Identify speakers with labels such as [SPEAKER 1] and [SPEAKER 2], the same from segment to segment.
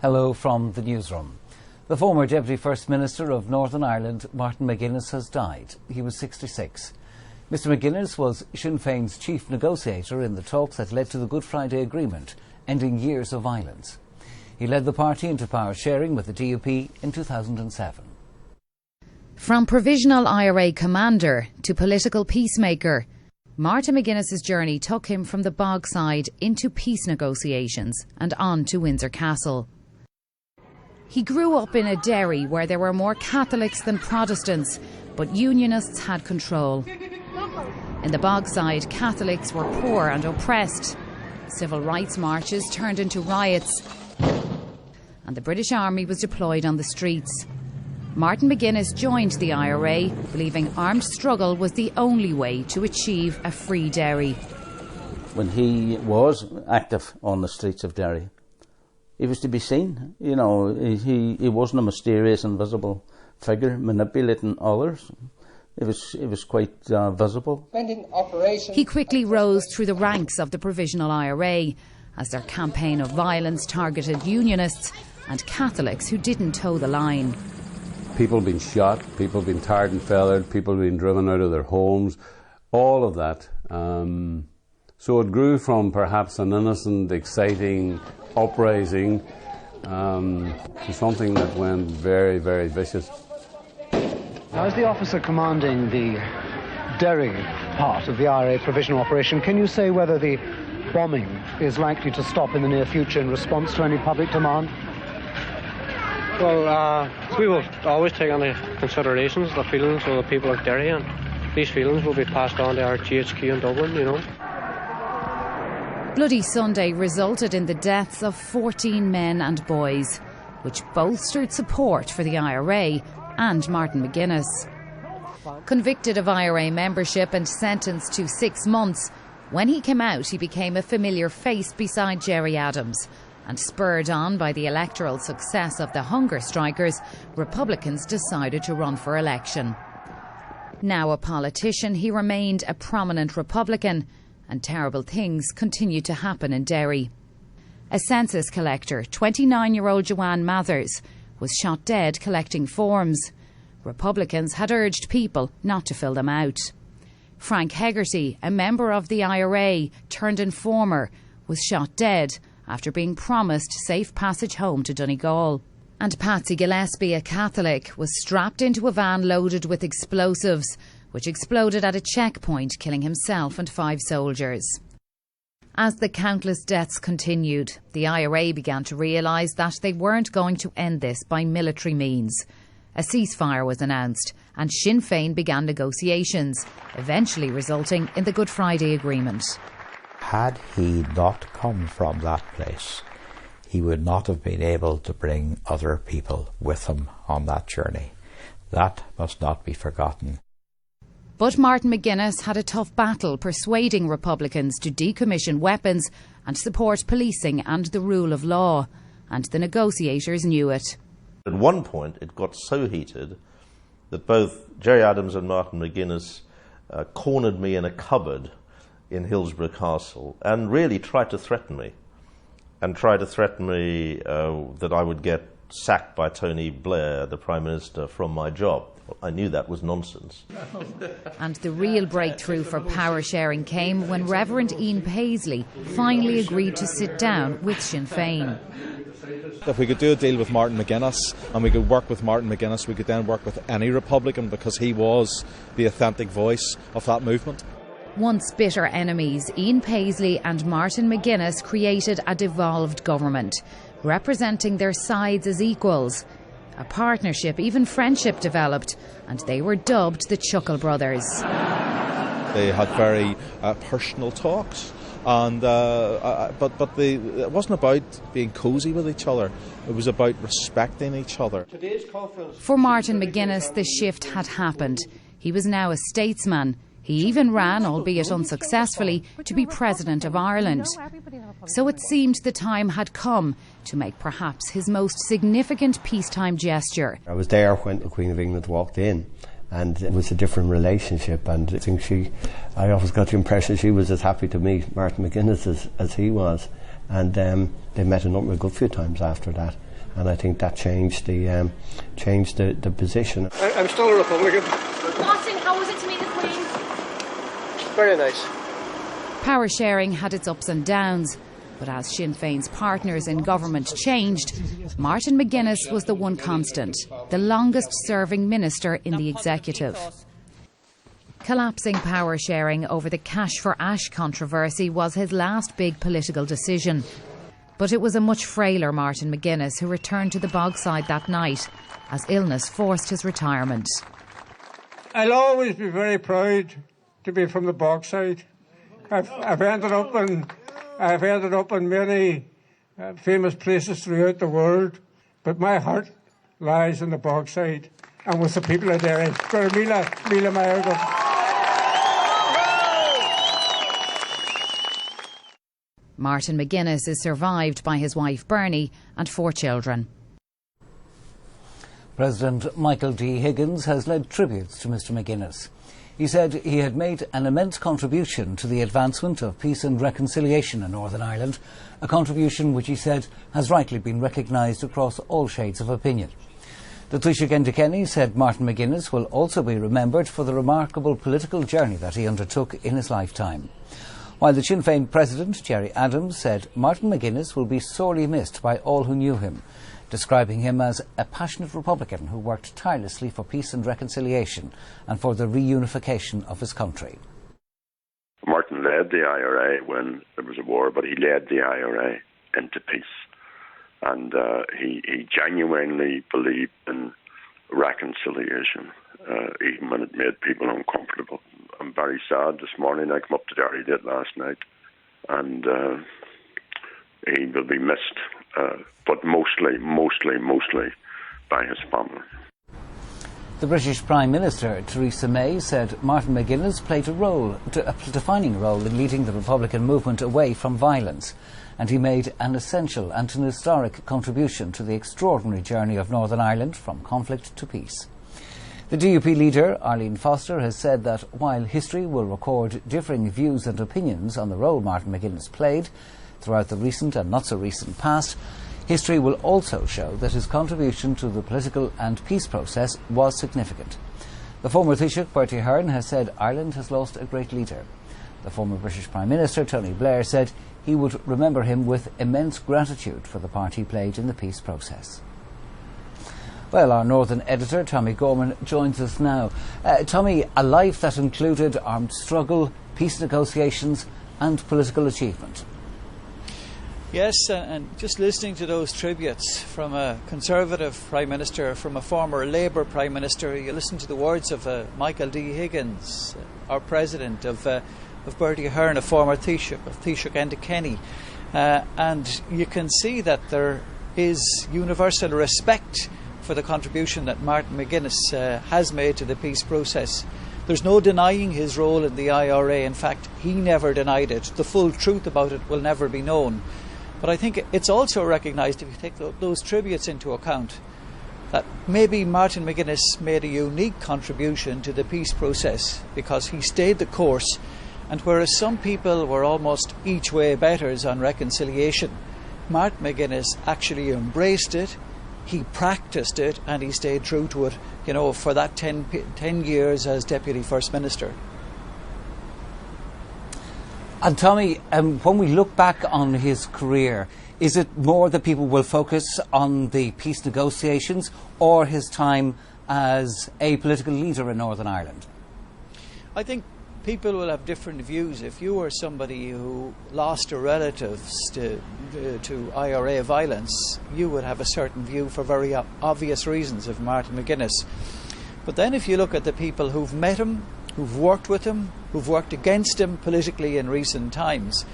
[SPEAKER 1] Hello from the newsroom. The former Deputy First Minister of Northern Ireland, Martin McGuinness, has died. He was 66. Mr McGuinness was Sinn Féin's chief negotiator in the talks that led to the Good Friday Agreement, ending years of violence. He led the party into power sharing with the DUP in 2007.
[SPEAKER 2] From Provisional IRA commander to political peacemaker, Martin McGuinness's journey took him from the Bogside into peace negotiations and on to Windsor Castle. He grew up in a Derry where there were more Catholics than Protestants, but Unionists had control. In the Bogside, Catholics were poor and oppressed. Civil rights marches turned into riots, and the British Army was deployed on the streets. Martin McGuinness joined the IRA, believing armed struggle was the only way to achieve a free Derry.
[SPEAKER 3] When he was active on the streets of Derry, he was to be seen. You know, he wasn't a mysterious, invisible figure manipulating others. It was quite visible.
[SPEAKER 2] He quickly rose through the ranks of the Provisional IRA as their campaign of violence targeted Unionists and Catholics who didn't toe the line.
[SPEAKER 4] People have been shot, people have been tarred and feathered, people have been driven out of their homes, all of that. So it grew from perhaps an innocent, exciting uprising to something that went very, very vicious.
[SPEAKER 5] Now, as the officer commanding the Derry part of the IRA provisional operation, can you say whether the bombing is likely to stop in the near future in response to any public demand?
[SPEAKER 6] Well, we will always take into considerations the feelings of the people of Derry, and these feelings will be passed on to our GHQ in Dublin, you know.
[SPEAKER 2] Bloody Sunday resulted in the deaths of 14 men and boys, which bolstered support for the IRA and Martin McGuinness. Convicted of IRA membership and sentenced to 6 months, when he came out he became a familiar face beside Gerry Adams. And spurred on by the electoral success of the hunger strikers, Republicans decided to run for election. Now a politician, he remained a prominent Republican, and terrible things continued to happen in Derry. A census collector, 29-year-old Joanne Mathers, was shot dead collecting forms. Republicans had urged people not to fill them out. Frank Hegarty, a member of the IRA turned informer, was shot dead after being promised safe passage home to Donegal. And Patsy Gillespie, a Catholic, was strapped into a van loaded with explosives, which exploded at a checkpoint, killing himself and 5 soldiers. As the countless deaths continued, the IRA began to realise that they weren't going to end this by military means. A ceasefire was announced, and Sinn Féin began negotiations, eventually resulting in the Good Friday Agreement.
[SPEAKER 7] Had he not come from that place, he would not have been able to bring other people with him on that journey. That must not be forgotten.
[SPEAKER 2] But Martin McGuinness had a tough battle persuading Republicans to decommission weapons and support policing and the rule of law, and the negotiators knew it.
[SPEAKER 8] At one point it got so heated that both Gerry Adams and Martin McGuinness cornered me in a cupboard in Hillsborough Castle and really tried to threaten me, that I would get sacked by Tony Blair, the Prime Minister, from my job. I knew that was nonsense.
[SPEAKER 2] And the real breakthrough for power sharing came when Reverend Ian Paisley finally agreed to sit down with Sinn Féin.
[SPEAKER 9] If we could do a deal with Martin McGuinness and we could work with Martin McGuinness, we could then work with any Republican because he was the authentic voice of that movement.
[SPEAKER 2] Once bitter enemies, Ian Paisley and Martin McGuinness created a devolved government, representing their sides as equals. A partnership, even friendship developed, and they were dubbed the Chuckle Brothers.
[SPEAKER 9] They had very personal talks, and it wasn't about being cosy with each other. It was about respecting each other.
[SPEAKER 2] For Martin McGuinness, the shift had happened. He was now a statesman. He even ran, albeit unsuccessfully, to be President of Ireland. So it seemed the time had come to make perhaps his most significant peacetime gesture.
[SPEAKER 10] I was there when the Queen of England walked in, and it was a different relationship, and I think I always got the impression she was as happy to meet Martin McGuinness as he was, and they met a number of good few times after that. and I think that changed the position.
[SPEAKER 6] I'm still a Republican.
[SPEAKER 11] Watson, how was it to meet the Queen?
[SPEAKER 6] Very nice.
[SPEAKER 2] Power sharing had its ups and downs, but as Sinn Féin's partners in government changed, Martin McGuinness was the one constant, the longest-serving minister in the executive. Collapsing power sharing over the cash for ash controversy was his last big political decision. But it was a much frailer Martin McGuinness who returned to the Bogside that night as illness forced his retirement.
[SPEAKER 12] I'll always be very proud to be from the Bogside. I've ended up in many famous places throughout the world, but my heart lies in the Bogside and with the people of Derry. Mila Mayorga.
[SPEAKER 2] Martin McGuinness is survived by his wife Bernie and 4 children.
[SPEAKER 1] President Michael D. Higgins has led tributes to Mr McGuinness. He said he had made an immense contribution to the advancement of peace and reconciliation in Northern Ireland, a contribution which he said has rightly been recognised across all shades of opinion. The Taoiseach Enda Kenny said Martin McGuinness will also be remembered for the remarkable political journey that he undertook in his lifetime. While the Sinn Féin President, Gerry Adams, said Martin McGuinness will be sorely missed by all who knew him, describing him as a passionate Republican who worked tirelessly for peace and reconciliation and for the reunification of his country.
[SPEAKER 13] Martin led the IRA when there was a war, but he led the IRA into peace. And he genuinely believed in reconciliation, even when it made people uncomfortable. I'm very sad this morning. I come up to Derry late last night, and he will be missed, but mostly by his family.
[SPEAKER 1] The British Prime Minister, Theresa May, said Martin McGuinness played a defining role in leading the Republican movement away from violence, and he made an essential and an historic contribution to the extraordinary journey of Northern Ireland from conflict to peace. The DUP leader, Arlene Foster, has said that while history will record differing views and opinions on the role Martin McGuinness played throughout the recent and not-so-recent past, history will also show that his contribution to the political and peace process was significant. The former Taoiseach, Bertie Ahern, has said Ireland has lost a great leader. The former British Prime Minister, Tony Blair, said he would remember him with immense gratitude for the part he played in the peace process. Well, our Northern editor, Tommy Gorman, joins us now. Tommy, a life that included armed struggle, peace negotiations and political achievement.
[SPEAKER 14] Yes, and just listening to those tributes from a Conservative Prime Minister, from a former Labour Prime Minister, you listen to the words of Michael D. Higgins, our President, of Bertie Ahern, a former Taoiseach, of Taoiseach Enda Kenny, and you can see that there is universal respect for the contribution that Martin McGuinness has made to the peace process. There's no denying his role in the IRA. In fact, he never denied it. The full truth about it will never be known. But I think it's also recognised, if you take those tributes into account, that maybe Martin McGuinness made a unique contribution to the peace process because he stayed the course, and whereas some people were almost each way betters on reconciliation, Martin McGuinness actually embraced it, he practiced it, and he stayed true to it, for that 10 years as Deputy First Minister.
[SPEAKER 1] And Tommy, when we look back on his career, is it more that people will focus on the peace negotiations or his time as a political leader in Northern Ireland?
[SPEAKER 14] I think people will have different views. If you were somebody who lost a relative to IRA violence, you would have a certain view for very obvious reasons of Martin McGuinness. But then if you look at the people who've met him, who've worked with him, who've worked against him politically in recent times,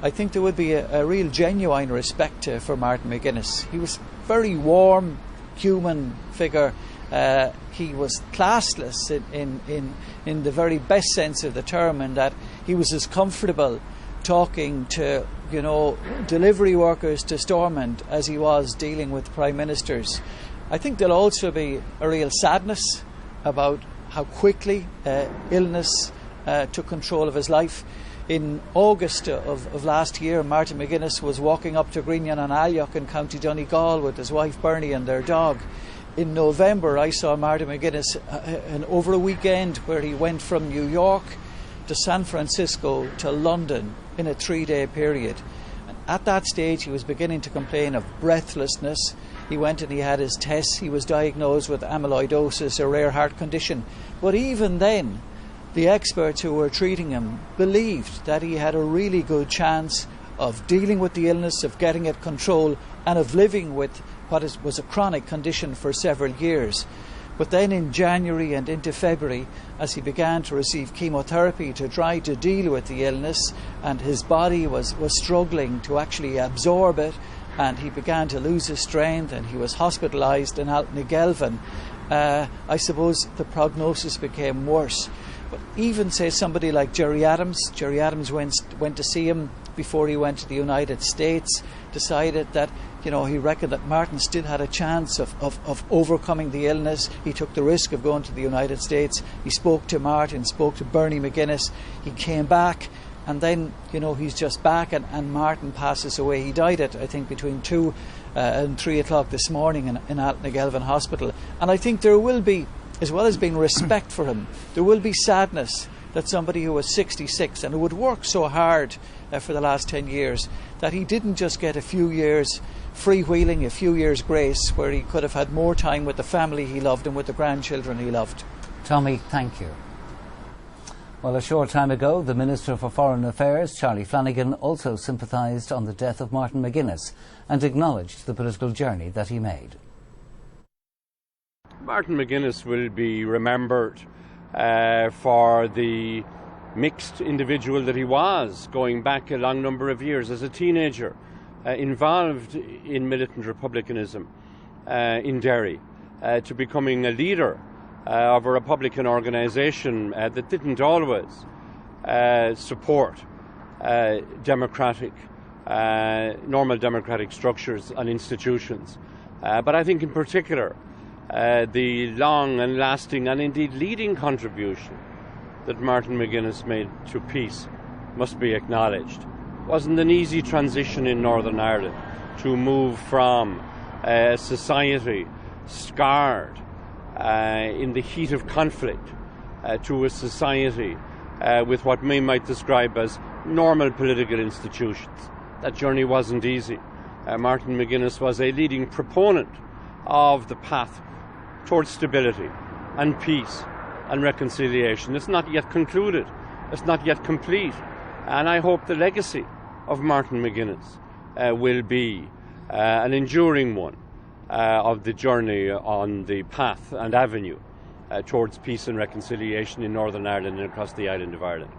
[SPEAKER 14] I think there would be a real genuine respect for Martin McGuinness. He was a very warm, human figure. He was classless in the very best sense of the term, in that he was as comfortable talking to delivery workers to Stormont as he was dealing with prime ministers. I think there'll also be a real sadness about how quickly illness took control of his life. In August of last year, Martin McGuinness was walking up to Greenan and Alyock in County Donegal with his wife Bernie and their dog. In November, I saw Martin McGuinness over a weekend where he went from New York to San Francisco to London in a 3-day period. And at that stage, he was beginning to complain of breathlessness. He went and he had his tests. He was diagnosed with amyloidosis, a rare heart condition. But even then, the experts who were treating him believed that he had a really good chance of dealing with the illness, of getting it controlled, and of living with what was a chronic condition for several years. But then in January and into February, as he began to receive chemotherapy to try to deal with the illness, and his body was struggling to actually absorb it, and he began to lose his strength, and he was hospitalised in Altnagelvin, I suppose the prognosis became worse. But even, say, somebody like Gerry Adams went to see him before he went to the United States, decided that, he reckoned that Martin still had a chance of overcoming the illness. He took the risk of going to the United States. He spoke to Martin, spoke to Bernie McGuinness. He came back, and then, he's just back, and Martin passes away. He died at, I think, between 2 and 3 o'clock this morning in Altnagelvin Hospital. And I think there will be, as well as being respect for him, there will be sadness that somebody who was 66 and who had worked so hard for the last 10 years, that he didn't just get a few years freewheeling, a few years grace, where he could have had more time with the family he loved and with the grandchildren he loved.
[SPEAKER 1] Tommy, thank you. Well, a short time ago, the Minister for Foreign Affairs, Charlie Flanagan, also sympathised on the death of Martin McGuinness and acknowledged the political journey that he made.
[SPEAKER 15] Martin McGuinness will be remembered for the mixed individual that he was, going back a long number of years as a teenager, involved in militant republicanism in Derry, to becoming a leader of a Republican organisation that didn't always support normal democratic structures and institutions. But I think in particular, the long and lasting and indeed leading contribution that Martin McGuinness made to peace must be acknowledged. It wasn't an easy transition in Northern Ireland to move from a society scarred in the heat of conflict to a society with what we might describe as normal political institutions. That journey wasn't easy. Martin McGuinness was a leading proponent of the path towards stability and peace and reconciliation. It's not yet concluded. It's not yet complete. And I hope the legacy of Martin McGuinness will be an enduring one of the journey on the path and avenue towards peace and reconciliation in Northern Ireland and across the island of Ireland.